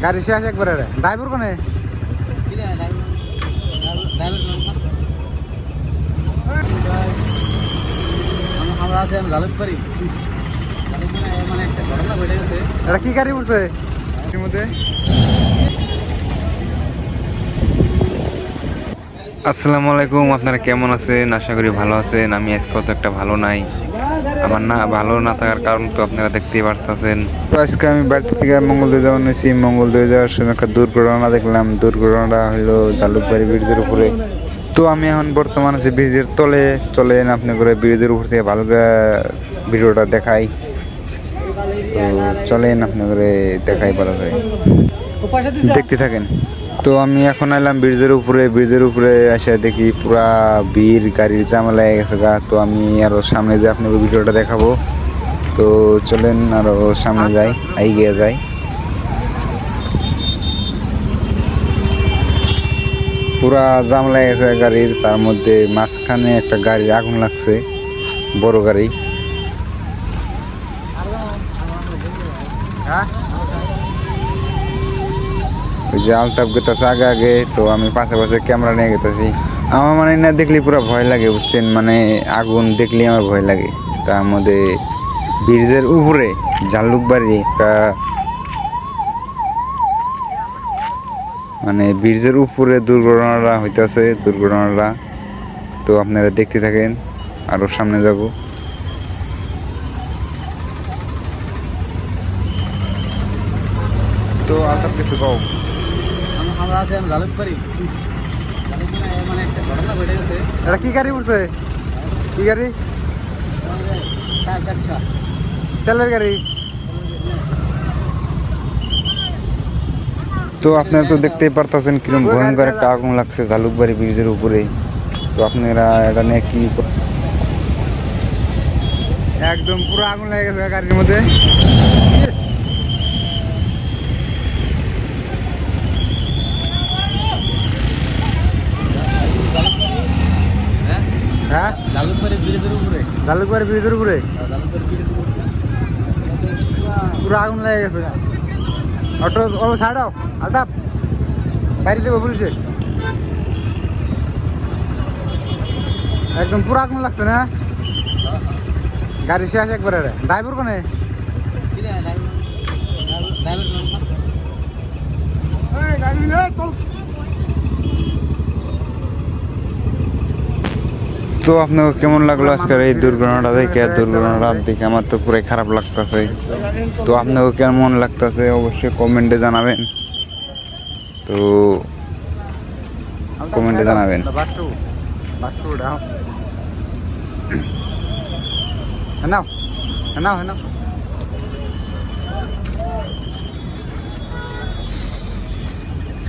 গাড়ি শেষ একবারে ড্রাইভার কোনে আমরা আছি জালুকবাড়ি মানে একটা ঘটনা ঘটে গেছে। এটা কি গাড়ি উঠছে এর মধ্যে? আসসালামু আলাইকুম, আপনারা কেমন আছেন? আশা করি ভালো আছেন। আমি আজকে কত একটা ভালো নাই। আমার না ভালো না থাকার কারণ তো আপনারা দেখতেই পারতেছেন। তো আজকে আমি বাড়ি থেকে মঙ্গলদৈ যাওয়া নিয়েছি। মঙ্গলদৈ যাওয়ার সময় একটা দুর্ঘটনা দেখলাম। দুর্ঘটনাটা হলো জালুকবাড়ি ব্রিজের উপরে। তো আমি এখন বর্তমান আছি ব্রিজের তলে। চলেন আপনি করে ব্রিজের উপর থেকে ভালো করে ভিডিওটা দেখাই। তো চলেন আপনি করে দেখাই ভালো করে, দেখতে থাকেন। তো আমি এখন এলাম ব্রিজের উপরে। ব্রিজের উপরে এসে দেখি পুরা ভিড়, গাড়ির ঝামেলা লেগে গেছে গা। তো আমি আরো সামনে যে আপনাকে ভিডিওটা দেখাবো। তো চলেন আরো সামনে যাই, এগিয়ে যাই। পুরা জাম লেগে গেছে গাড়ির, তার মধ্যে মাঝখানে একটা গাড়ির আগুন লাগছে, বড় গাড়ি। ওই যে আলতাপ গেতেছে আগে আগে, তো আমি পাশে পাশে ক্যামেরা নিয়ে গেতেছি। আমার মানে না দেখলে পুরো ভয় লাগে, বুঝছেন? মানে আগুন দেখলে আমার ভয় লাগে। তার মধ্যে ব্রিজের উপরে জালুকবাড়ি একটা, মানে ব্রিজের উপরে দুর্ঘটনাটা হইতেছে, দুর্ঘটনাটা। তো আপনারা দেখতে থাকেন, আরো সামনে যাব। তো আলতাপ কিছু কও। আমরা আছি জালুকবাড়ি মানে একটা ঘটনা ঘটে গেছে। এটা কি গাড়ি উঠছে? কি গাড়ি? তেলের গাড়ি। তো আপনারা তো দেখতেই পারতেছেন কিরকম ভয়ঙ্কর একটা আগুন লাগছে জালুকবাড়ি ব্রিজের উপরে। তো আপনারা এটা নিয়ে কি, একদম পুরো আগুন লেগে গেছে গাড়ির মধ্যে। হ্যাঁ, জালুকবাড়ি ব্রিজের উপরে। জালুকবাড়ি ব্রিজের উপরে জালুকবাড়ি ব্রিজের উপরে পুরো আগুন লেগে গেছে। অটো ও ছাড়াও, আলতাপ বাইরে দেবো পুলিশে। একদম পুরো আগুন লাগছে না? গাড়ি শেষ একবারে। ড্রাইভার কোনে? তো আপনাকে কেমন লাগলো আজকের এই দুর্ঘটনাটা দেখে? দুর্ঘটনাটা দেখে আমার তো পুরো খারাপ লাগতেছে। তো আপনাকে কেমন লাগতেছে অবশ্যই কমেন্টে জানাবেন। তো কমেন্টে জানাবেন।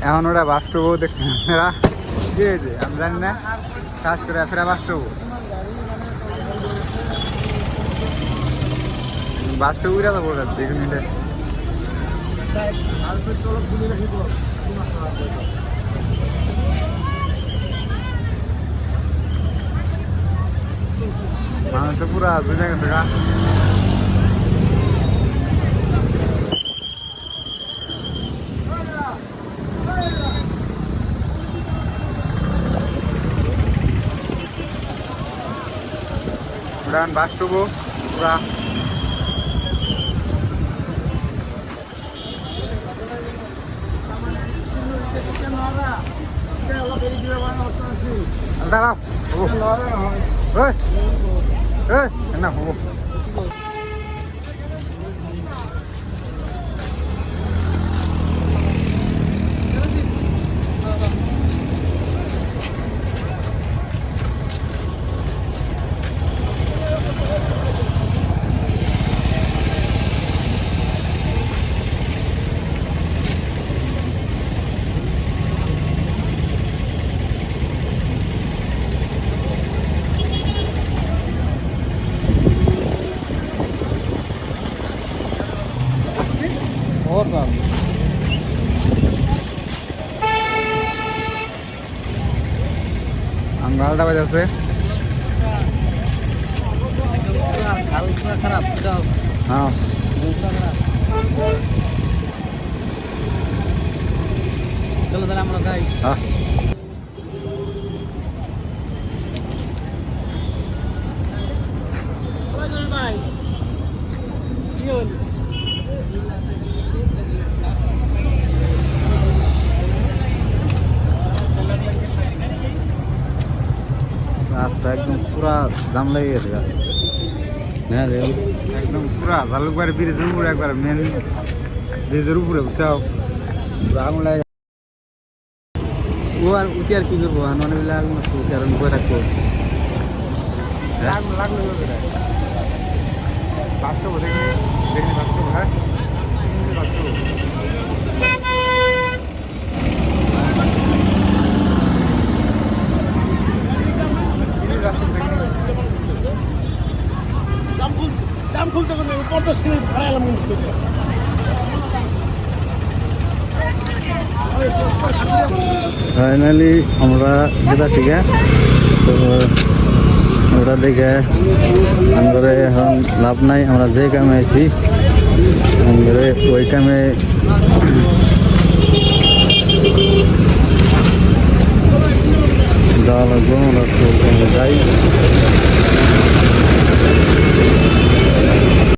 এখন ওরা বাস্তব দেখে দিয়েছে, আমি জানি না। কাজ করে ফেরা বাস্তব বাস্তব উড়া তো বলে দেখুন এটা। মানুষ তো পুরা জমে গেছে গা। উড়ান বাস্তব পুরা। দাঁড়াও না হবো। और काम अंगालटा बजासे খারাপ। हाँ তাহলে আমরা যাই। হ্যাঁ রাস্তা একদম পুরা জাম লেগে গেছে হ্যাঁ রে একদম পুরা জালুকবাড়ি ব্রিজের উপরে একবার মেন ব্রিজের উপরে বুঝছাও পুরা আগুন লাগে ও আর উঠি আর কি করবো হানুমান মিলে আগুন আসতো উঠি আর বয়ে থাকবো লাগলো লাগলো বাস্তব দেখি দেখি বাস্তব হ্যাঁ বাস্তব ফাইনালি আমরা যেটা শিখে তো ওটা দেখে আমরা এখন লাভ নাই আমরা যে কামে আছি আমরা ওই কামে যাওয়া লাগবো আমরা তো ওই কামে যাই